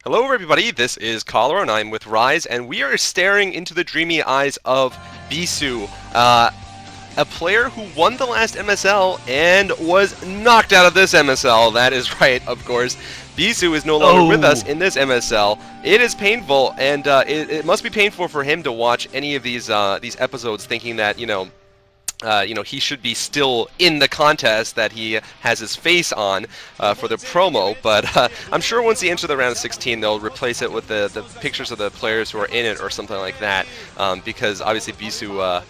Hello everybody, this is Collar and I'm with Rise, and we are staring into the dreamy eyes of Bisu, a player who won the last MSL and was knocked out of this MSL. That is right, of course. Bisu is no longer with us in this MSL. It is painful, and it must be painful for him to watch any of these episodes thinking that, he should be still in the contest that he has his face on for the promo, but I'm sure once he enters the round of 16, they'll replace it with the pictures of the players who are in it or something like that, because obviously Bisu,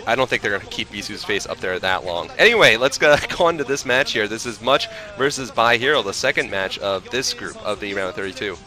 I don't think they're going to keep Bisu's face up there that long. Anyway, let's go on to this match here. This is Much versus by.Hero, the second match of this group of the round of 32.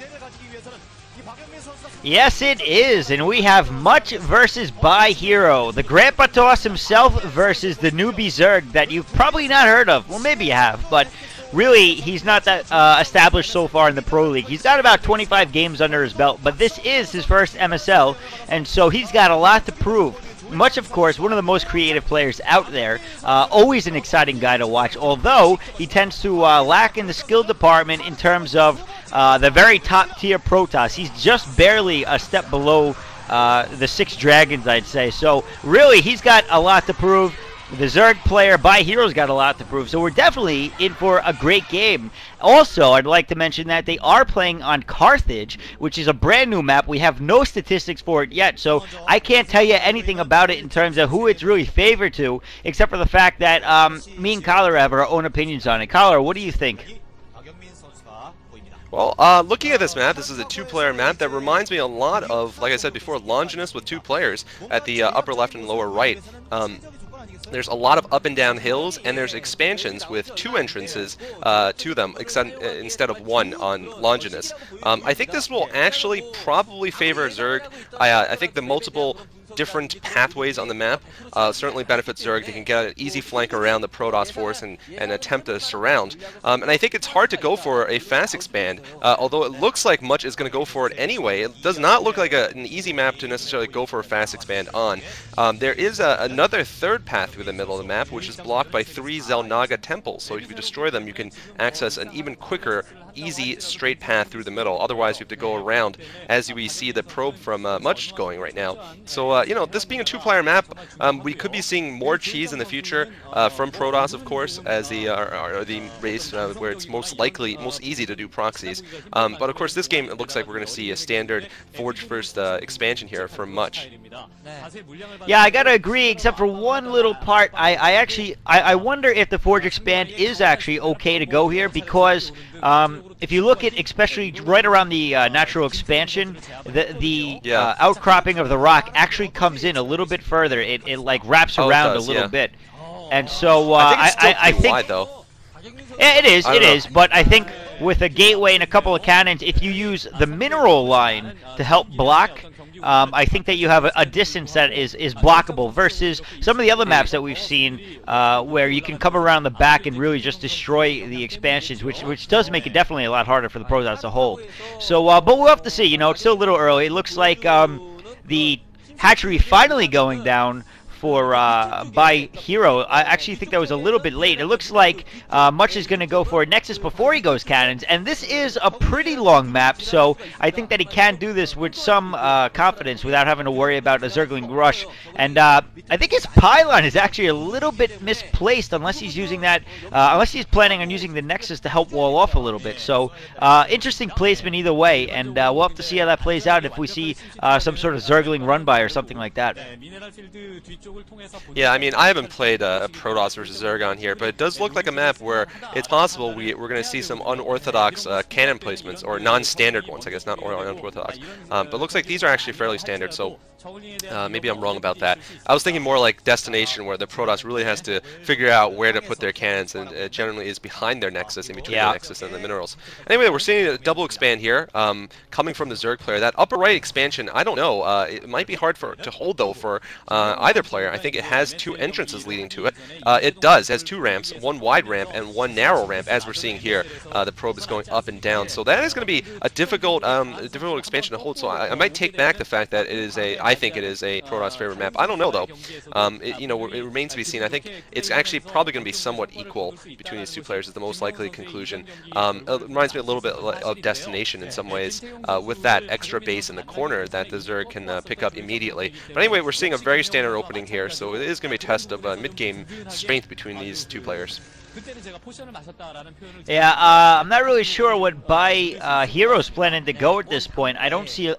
Yes, it is, and we have Much versus by.Hero, the Grandpa Toss himself versus the newbie Zerg that you've probably not heard of. Well, maybe you have, but really, he's not that established so far in the Pro League. He's got about 25 games under his belt, but this is his first MSL, and so he's got a lot to prove. Much, of course, one of the most creative players out there. Always an exciting guy to watch, although he tends to lack in the skill department in terms of the very top-tier Protoss. He's just barely a step below the 6 Dragons, I'd say. So, really, he's got a lot to prove. The Zerg player, by.Hero's got a lot to prove, so we're definitely in for a great game. Also, I'd like to mention that they are playing on Carthage, which is a brand new map. We have no statistics for it yet, so I can't tell you anything about it in terms of who it's really favored to, except for the fact that me and Collar have our own opinions on it. Collar, what do you think? Well, looking at this map, this is a 2-player map that reminds me a lot of, like I said before, Longinus with 2 players at the upper left and lower right. There's a lot of up and down hills, and there's expansions with 2 entrances to them, instead of 1 on Longinus. I think this will actually probably favor Zerg. I think the multiple different pathways on the map certainly benefit Zerg. They can get an easy flank around the Protoss force and attempt to surround. And I think it's hard to go for a fast expand, although it looks like Much is going to go for it anyway. It does not look like an easy map to necessarily go for a fast expand on. There is another third path through the middle of the map, which is blocked by 3 Xel'Naga temples. So if you destroy them, you can access an even quicker, easy, straight path through the middle. Otherwise, you have to go around, as we see the probe from Much going right now. So, this being a 2-player map, we could be seeing more cheese in the future from Protoss, of course, as the race where it's most easy to do proxies. But of course, this game, it looks like we're going to see a standard Forge first expansion here from Much. Yeah, I gotta agree, except for one little part. I wonder if the Forge expand is actually okay to go here, because if you look at, especially right around the natural expansion, the outcropping of the rock actually comes in a little bit further. It like wraps around a little bit, and so I think wide, though. Yeah, it is. But I think with a gateway and a couple of cannons, if you use the mineral line to help block, I think that you have a distance that is blockable versus some of the other maps that we've seen where you can come around the back and really just destroy the expansions, which does make it definitely a lot harder for the Protoss to hold. So, but we'll have to see. It's still a little early. It looks like the hatchery finally going down for by.Hero. I actually think that was a little bit late. It looks like Much is going to go for a Nexus before he goes cannons, and this is a pretty long map, so I think that he can do this with some confidence without having to worry about a Zergling rush. And I think his pylon is actually a little bit misplaced unless he's using that, unless he's planning on using the Nexus to help wall off a little bit. So interesting placement either way, and we'll have to see how that plays out if we see some sort of Zergling run by or something like that. Yeah, I mean, I haven't played a Protoss versus Zerg on here, but it does look like a map where it's possible we're going to see some unorthodox cannon placements, or non-standard ones, I guess, not unorthodox. But it looks like these are actually fairly standard, so maybe I'm wrong about that. I was thinking more like Destination, where the Protoss really has to figure out where to put their cannons, and it generally is behind their Nexus, in between the Nexus and the minerals. Anyway, we're seeing a double expand here, coming from the Zerg player. That upper right expansion, I don't know, it might be hard to hold, though, for either player. I think it has 2 entrances leading to it. It does. It has 2 ramps, 1 wide ramp and 1 narrow ramp, as we're seeing here. The probe is going up and down, so that is going to be a difficult expansion to hold. So I might take back the fact that it is I I think it is a Protoss favorite map. I don't know though. It remains to be seen. I think it's actually probably going to be somewhat equal between these two players is the most likely conclusion. It reminds me a little bit of Destination in some ways, with that extra base in the corner that the Zerg can pick up immediately. But anyway, we're seeing a very standard opening here, so it is going to be a test of mid-game strength between these two players. Yeah, I'm not really sure what by.Hero's planning to go at this point. I don't see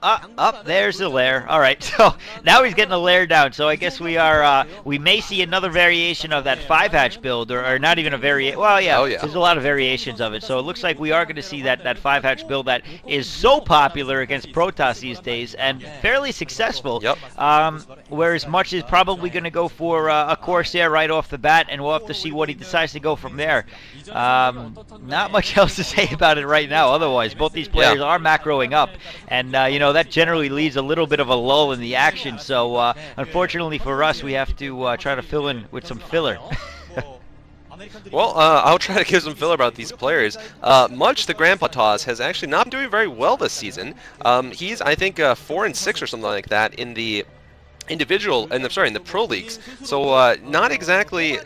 there's the lair. All right, so now he's getting the lair down. So I guess we may see another variation of that 5-hatch build, or not even a variation. Well, yeah, oh, yeah, there's a lot of variations of it. So it looks like we are going to see that 5-hatch build that is so popular against Protoss these days and fairly successful. Yep. Whereas Much is probably going to go for a Corsair right off the bat, and we'll have to see what he decides to go from there. Not much else to say about it right now. Otherwise, both these players are macroing up, and that generally leaves a little bit of a lull in the action. So unfortunately for us, we have to try to fill in with some filler. Well, I'll try to give some filler about these players. Much, the Grandpa Toss, has actually not been doing very well this season. He's, I think, 4-6 or something like that in the in the pro leagues. So not exactly,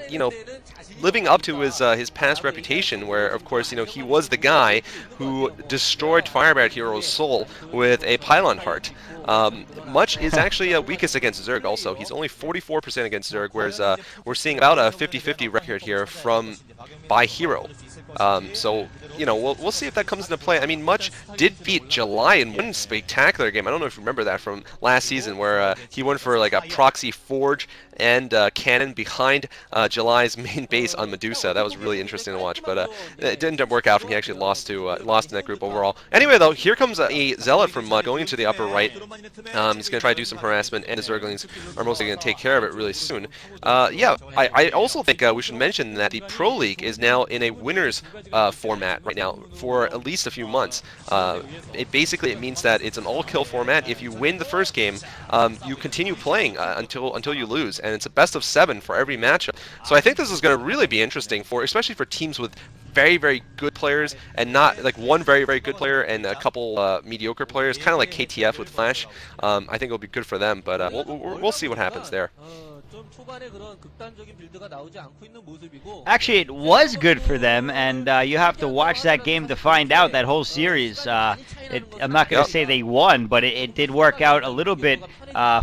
living up to his past reputation, where of course he was the guy who destroyed by.Hero's soul with a pylon heart. Much is actually weakest against Zerg. Also, he's only 44% against Zerg, whereas we're seeing about a 50-50 record here from by.Hero. So we'll see if that comes into play. I mean, Much did beat July in one spectacular game. I don't know if you remember that from last season, where he went for like a proxy forge and cannon behind July's main base on Medusa. That was really interesting to watch, but it didn't work out for him. He actually lost in that group overall. Anyway, though, here comes a Zealot from Much going into the upper right. He's going to try to do some harassment, and the Zerglings are mostly going to take care of it really soon. I also think we should mention that the Pro League is now in a winners format right now for at least a few months. It means that it's an all-kill format. If you win the first game, you continue playing until you lose, and it's a best of 7 for every matchup. So I think this is going to really be interesting especially for teams with very, very good players, and not like one very, very good player and a couple mediocre players, kind of like KTF with Flash. I think it'll be good for them, but we'll see what happens there. Actually, it was good for them, and you have to watch that game to find out. That whole series, I'm not going to say they won, but it did work out a little bit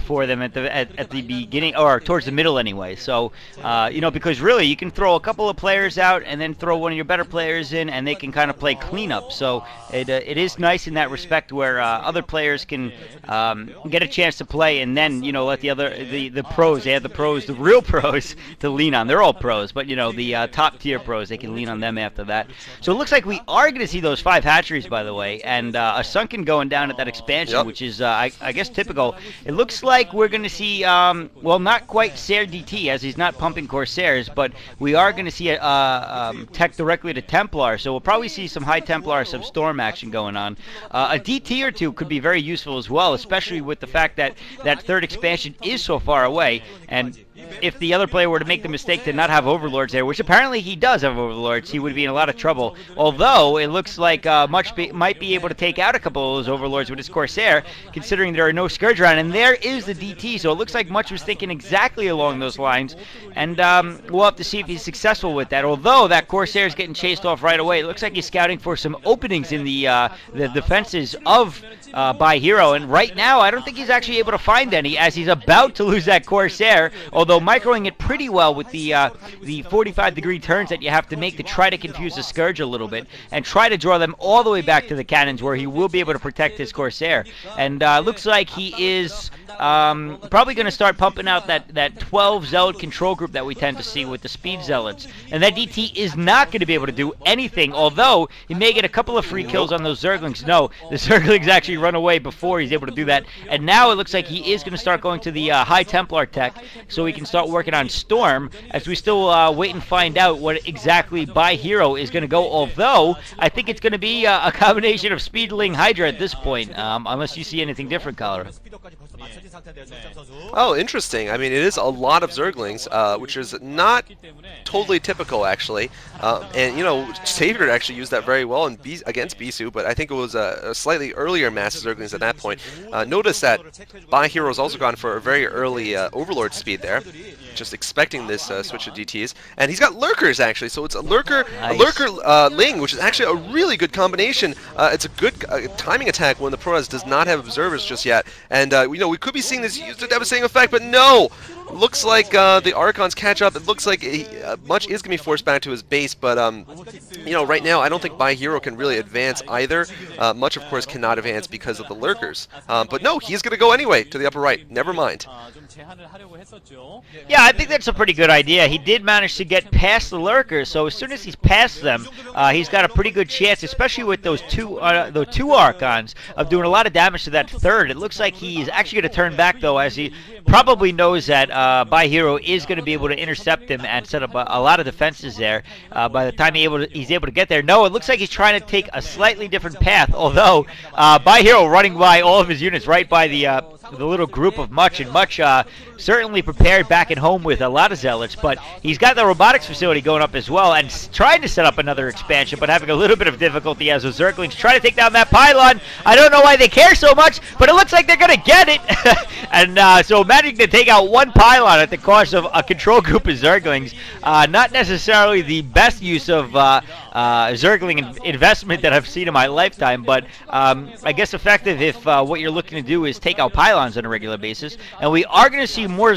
for them at the beginning, or towards the middle anyway. So because really you can throw a couple of players out and then throw one of your better players in, and they can kind of play cleanup. So it is nice in that respect, where other players can get a chance to play, and then let the pros, the real pros, to lean on. They're all pros, but the top tier pros, they can lean on them after that. So it looks like we are going to see those 5 hatcheries, by the way, and a Sunken going down at that expansion, which is I guess typical. It looks like we're going to see well, not quite Sair DT, as he's not pumping Corsairs, but we are going to see a tech directly to Templar, so we'll probably see some high Templar, some Storm action going on. A DT or two could be very useful as well, especially with the fact that that third expansion is so far away, and if the other player were to make the mistake to not have Overlords there, which apparently he does have Overlords, he would be in a lot of trouble. Although it looks like Much might be able to take out a couple of those Overlords with his Corsair, considering there are no Scourge around, and there is the DT, so it looks like Much was thinking exactly along those lines, and we'll have to see if he's successful with that. Although that Corsair is getting chased off right away, it looks like he's scouting for some openings in the defenses of by.Hero, and right now I don't think he's actually able to find any, as he's about to lose that Corsair, although microing it pretty well with the 45-degree turns that you have to make to try to confuse the Scourge a little bit and try to draw them all the way back to the cannons, where he will be able to protect his Corsair. And looks like he is probably going to start pumping out that 12 Zealot control group that we tend to see with the Speed Zealots. And that DT is not going to be able to do anything, although he may get a couple of free kills on those Zerglings. No, the Zerglings actually run away before he's able to do that. And now it looks like he is going to start going to the High Templar tech, so he can start working on Storm, as we still wait and find out what exactly by.Hero is going to go, although I think it's going to be a combination of Speedling Hydra at this point, unless you see anything different, Colorado. Oh, interesting. I mean, it is a lot of Zerglings, which is not totally typical, actually. And, you know, Savior actually used that very well against Bisu, but I think it was a slightly earlier mass Zerglings at that point. Notice that by.Hero's also gone for a very early Overlord speed there, just expecting this switch to DTs. And he's got Lurkers, actually, so it's a Lurker, Ling, which is actually a really good combination. It's a good timing attack when the Protoss does not have Observers just yet. And, you know, we could be seeing this use the devastating effect, but no! Looks like the Archons catch up. It looks like much is going to be forced back to his base, but, you know, right now I don't think by.Hero can really advance either. Much, of course, cannot advance because of the Lurkers. But no, he's going to go anyway to the upper right. Never mind. Yeah, I think that's a pretty good idea. He did manage to get past the Lurkers, so as soon as he's past them, he's got a pretty good chance, especially with those two Archons, of doing a lot of damage to that third. It looks like he's actually going to turn back, though, as he probably knows that by.Hero is going to be able to intercept him and set up a lot of defenses there. By the time he's able to get there, no, it looks like he's trying to take a slightly different path, although by.Hero running by all of his units right by the little group of Much, and Much certainly prepared back at home with a lot of Zealots, but he's got the robotics facility going up as well and trying to set up another expansion, but having a little bit of difficulty as those Zerglings try to take down that pylon. I don't know why they care so much, but it looks like they're going to get it. And so managing to take out one pylon at the cost of a control group of Zerglings, not necessarily the best use of Zergling investment that I've seen in my lifetime, but I guess effective if what you're looking to do is take out pylons on a regular basis. And we are going to see more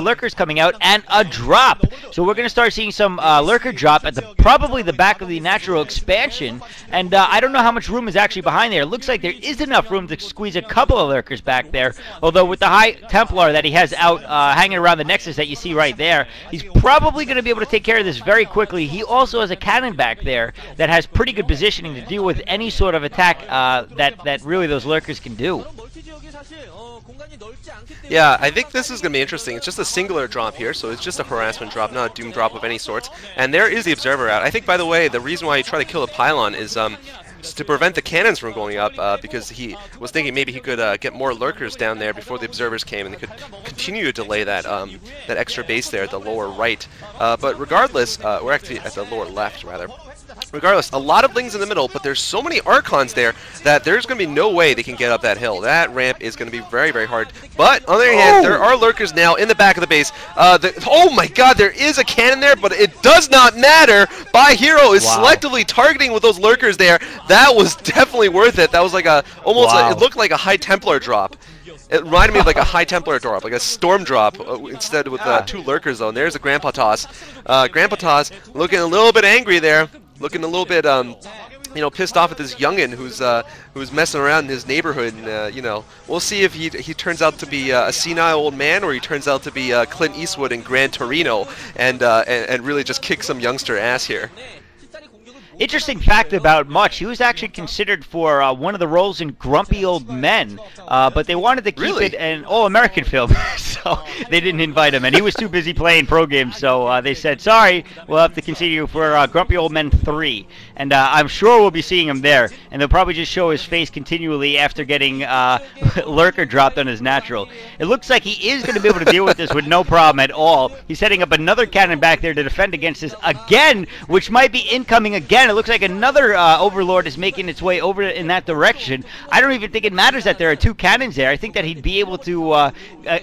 Lurkers coming out and a drop. So we're going to start seeing some Lurker drop at probably the back of the natural expansion. And I don't know how much room is actually behind there. It looks like there is enough room to squeeze a couple of Lurkers back there. Although with the High Templar that he has out hanging around the Nexus that you see right there, he's probably going to be able to take care of this very quickly. He also has a cannon back there that has pretty good positioning to deal with any sort of attack that really those Lurkers can do. Yeah, I think this is going to be interesting. It's just a singular drop here, so it's just a harassment drop, not a doom drop of any sorts. And there is the Observer out. I think, by the way, the reason why he tried to kill the pylon is to prevent the cannons from going up, because he was thinking maybe he could get more Lurkers down there before the Observers came, and they could continue to delay that that extra base there at the lower right. But regardless, we're actually at the lower left, rather. Regardless, a lot of Lings in the middle, but there's so many Archons there that there's going to be no way they can get up that hill. That ramp is going to be very, very hard. But, on the other hand, there are Lurkers now in the back of the base. Oh my god, there is a cannon there, but it does not matter. by.Hero is selectively targeting with those Lurkers there. That was definitely worth it. That was like it looked like a High Templar drop. It reminded me of like a High Templar drop, like a Storm drop, instead with two Lurkers, though. And there's a Grandpa Toss. Grandpa Toss looking a little bit angry there. Looking a little bit, you know, pissed off at this youngin who's messing around in his neighborhood. And, you know, we'll see if he turns out to be a senile old man, or he turns out to be Clint Eastwood in Gran Torino and really just kick some youngster ass here. Interesting fact about Much, he was actually considered for one of the roles in Grumpy Old Men, but they wanted to keep it an all-American film, so they didn't invite him, and he was too busy playing pro games, so they said, sorry, we'll have to consider you for Grumpy Old Men 3, and I'm sure we'll be seeing him there, and they'll probably just show his face continually after getting Lurker dropped on his natural. It looks like he is going to be able to deal with this with no problem at all. He's setting up another cannon back there to defend against this again, which might be incoming again. It looks like another Overlord is making its way over in that direction. I don't even think it matters that there are two cannons there. I think that he'd be able to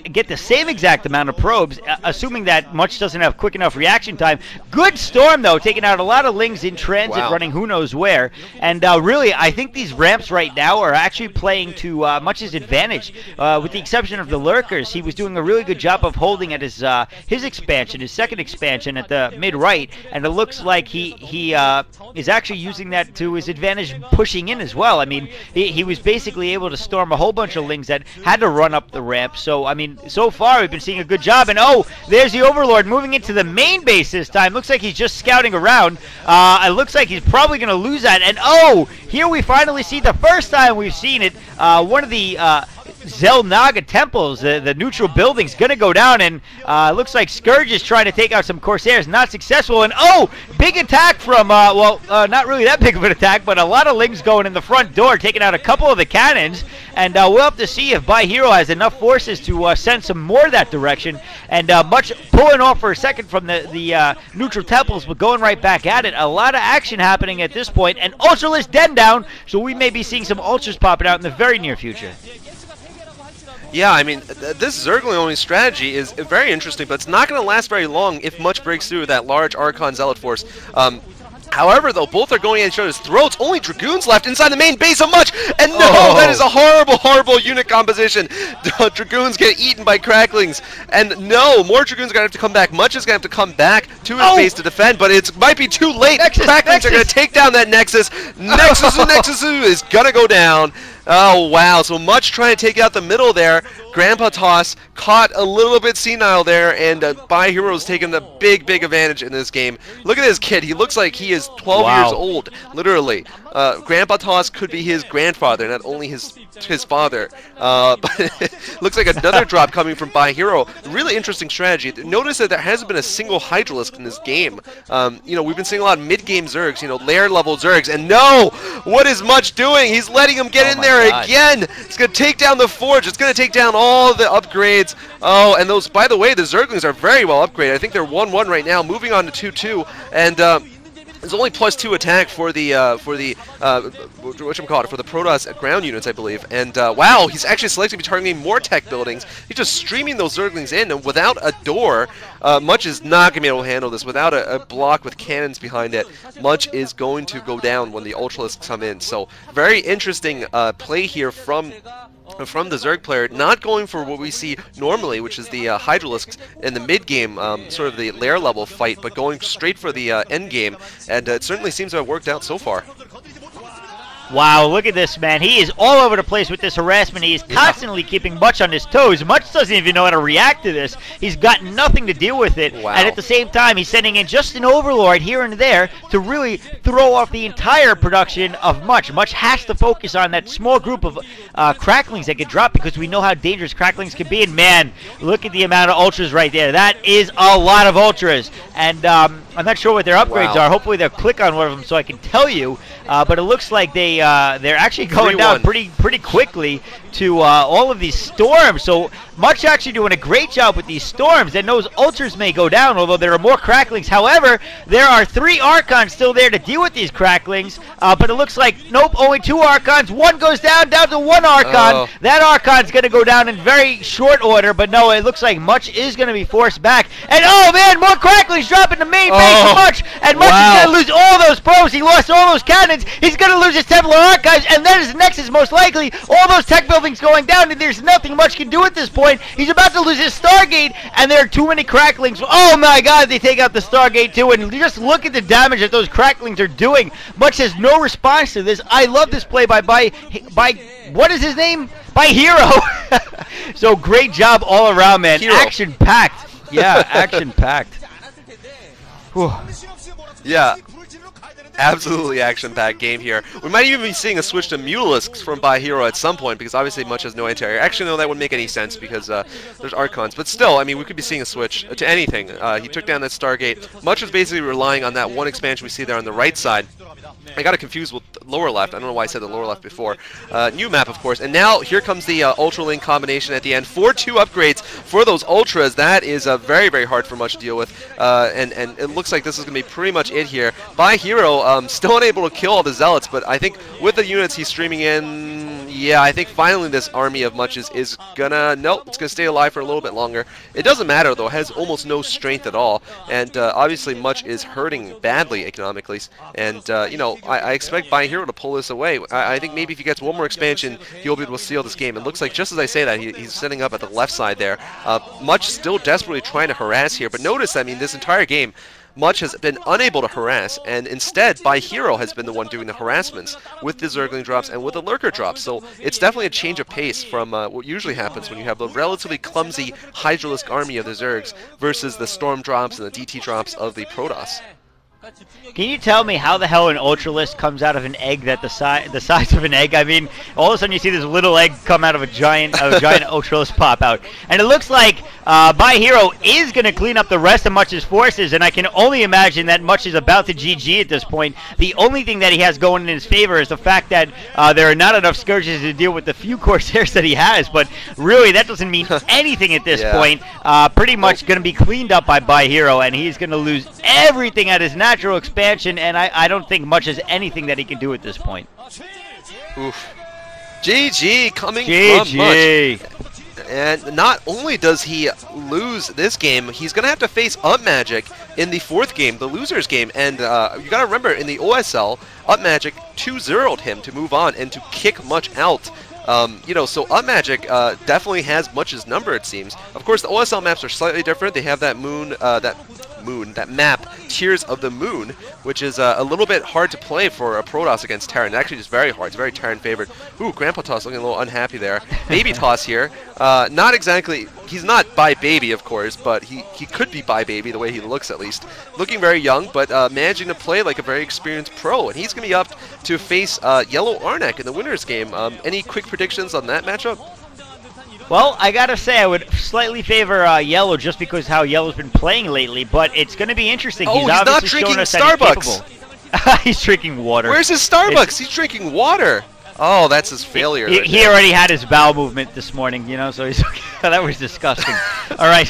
get the same exact amount of probes, assuming that Much doesn't have quick enough reaction time. Good Storm, though, taking out a lot of Lings in transit, running who knows where. And really, I think these ramps right now are actually playing to Much's advantage. With the exception of the Lurkers, he was doing a really good job of holding at his expansion, his second expansion at the mid-right, and it looks like he is actually using that to his advantage, pushing in as well. I mean, he was basically able to storm a whole bunch of Lings that had to run up the ramp. So, I mean, so far we've been seeing a good job. And oh, there's the Overlord moving into the main base this time. Looks like he's just scouting around. It looks like he's probably going to lose that. And oh, here we finally see the first time we've seen it. One of the Zelnaga temples, the neutral building's going to go down, and looks like Scourge is trying to take out some Corsairs, not successful, and big attack from, not really that big of an attack, but a lot of Lings going in the front door, taking out a couple of the cannons, and we'll have to see if by.Hero has enough forces to send some more that direction, and much pulling off for a second from the neutral temples, but going right back at it. A lot of action happening at this point, and Ultraless Den down, so we may be seeing some Ultras popping out in the very near future. Yeah, I mean, this Zergling-only strategy is very interesting, but it's not going to last very long if much breaks through that large Archon Zealot force. However, though, both are going at each other's throats. Only Dragoons left inside the main base of Much, and no, that is a horrible, horrible unit composition. Dragoons get eaten by Cracklings, and no, more Dragoons are going to have to come back. Much is going to have to come back to his base to defend, but it might be too late. Cracklings are going to take down that Nexus. Nexus is going to go down. Oh, wow. So Much trying to take out the middle there. Grandpa Toss caught a little bit senile there, and by.Hero's taking the big, big advantage in this game. Look at this kid. He looks like he is 12 years old, literally. Grandpa Toss could be his grandfather, not only his father. But looks like another drop coming from by.Hero. Really interesting strategy. Notice that there hasn't been a single Hydralisk in this game. You know, we've been seeing a lot of mid-game Zergs, you know, lair-level Zergs, and no! What is Much doing? He's letting him get in there again! It's going to take down the Forge. It's going to take down all the upgrades. Oh, and those, by the way, the Zerglings are very well upgraded. I think they're 1-1 right now, moving on to 2-2, and it's only +2 attack for the whatchamacallit, for the Protoss ground units, I believe. And wow, he's actually selectively targeting more tech buildings. He's just streaming those Zerglings in, and without a door, Much is not going to be able to handle this. Without a block with cannons behind it, Much is going to go down when the Ultralisks come in. So very interesting play here from the Zerg player, not going for what we see normally, which is the Hydralisks in the mid-game, sort of the lair level fight, but going straight for the end game, and it certainly seems to have worked out so far. Wow, look at this, man. He is all over the place with this harassment. He is constantly keeping Much on his toes. Much doesn't even know how to react to this. He's got nothing to deal with it. Wow. And at the same time, he's sending in just an Overlord here and there to really throw off the entire production of Much. Much has to focus on that small group of Cracklings that get dropped, because we know how dangerous Cracklings can be. And man, look at the amount of Ultras right there. That is a lot of Ultras. And I'm not sure what their upgrades are. Hopefully they'll click on one of them so I can tell you. But it looks like they're actually going down pretty quickly to all of these storms. So Much actually doing a great job with these storms, and those Ultras may go down, although there are more Cracklings. However, there are 3 Archons still there to deal with these Cracklings, but it looks like, nope, only 2 Archons. One goes down to 1 Archon. That Archon's going to go down in very short order, but no, it looks like Much is going to be forced back. And oh man, more Cracklings dropping the main base of Much, and Much is going to lose all those pros. He lost all those cannons. He's going to lose his Templar Archives, and then his Nexus most likely. All those tech buildings going down, and there's nothing Much can do at this point. He's about to lose his Stargate, and there are too many Cracklings. Oh my god, they take out the Stargate too, and just look at the damage that those Cracklings are doing. Much has no response to this. I love this play by what is his name? by.Hero. So great job all around, man. Action-packed. Yeah, action-packed. Yeah. Absolutely action-packed game here. We might even be seeing a switch to Mutalisks from by.Hero at some point, because obviously Much has no anti-air. Actually, no, that wouldn't make any sense, because there's Archons. But still, I mean, we could be seeing a switch to anything. He took down that Stargate. Much was basically relying on that one expansion we see there on the right side. I got it confused with lower left. I don't know why I said the lower left before. New map, of course. And now here comes the Ultra Link combination at the end. 4-2 upgrades for those Ultras. That is very, very hard for Much to deal with. And it looks like this is going to be pretty much it here. by.Hero still unable to kill all the Zealots, but I think with the units he's streaming in, yeah, I think finally this army of Much is gonna, nope, it's gonna stay alive for a little bit longer. It doesn't matter though, it has almost no strength at all, and obviously Much is hurting badly economically, and you know, I expect by.Hero to pull this away. I think maybe if he gets one more expansion, he'll be able to seal this game. It looks like, just as I say that, he's setting up at the left side there. Much still desperately trying to harass here, but notice, I mean, this entire game, Much has been unable to harass, and instead, by.Hero has been the one doing the harassments with the Zergling drops and with the Lurker drops. So it's definitely a change of pace from what usually happens when you have a relatively clumsy Hydralisk army of the Zergs versus the Storm drops and the DT drops of the Protoss. Can you tell me how the hell an Ultralisk comes out of an egg that the size of an egg? I mean, all of a sudden you see this little egg come out of a giant Ultralisk pop out, and it looks like by.Hero is going to clean up the rest of Much's forces, and I can only imagine that Much is about to GG at this point. The only thing that he has going in his favor is the fact that there are not enough Scourges to deal with the few Corsairs that he has, but really that doesn't mean anything at this point. Pretty much going to be cleaned up by.Hero, and he's going to lose everything at his natural expansion, and I don't think Much has anything that he can do at this point. Oof. GG coming from Much. And not only does he lose this game, he's going to have to face Up Magic in the 4th game, the loser's game. And you got to remember, in the OSL, Up Magic 2-0'd him to move on and to kick Much out. You know, so Up Magic definitely has Much's number, it seems. Of course, the OSL maps are slightly different. They have that that map, Tears of the Moon, which is a little bit hard to play for a Protoss against Terran. Actually, just very hard. It's very Terran favored. Ooh, Grandpa Toss looking a little unhappy there. Baby Toss here. Not exactly, he's not by Baby, of course, but he could be by Baby, the way he looks at least. Looking very young, but managing to play like a very experienced pro. And he's going to be up to face Yellow Arnak in the winner's game. Any quick predictions on that matchup? Well, I gotta say, I would slightly favor Yellow just because how Yellow's been playing lately, but it's gonna be interesting. Oh, he's not drinking Starbucks! He's drinking water. Where's his Starbucks? He's drinking water! Oh, that's his failure. He already had his bowel movement this morning, you know, so he's that was disgusting. Alright,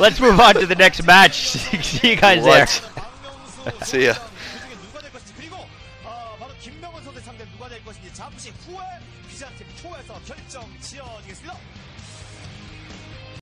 let's move on to the next match. See you guys there. See ya.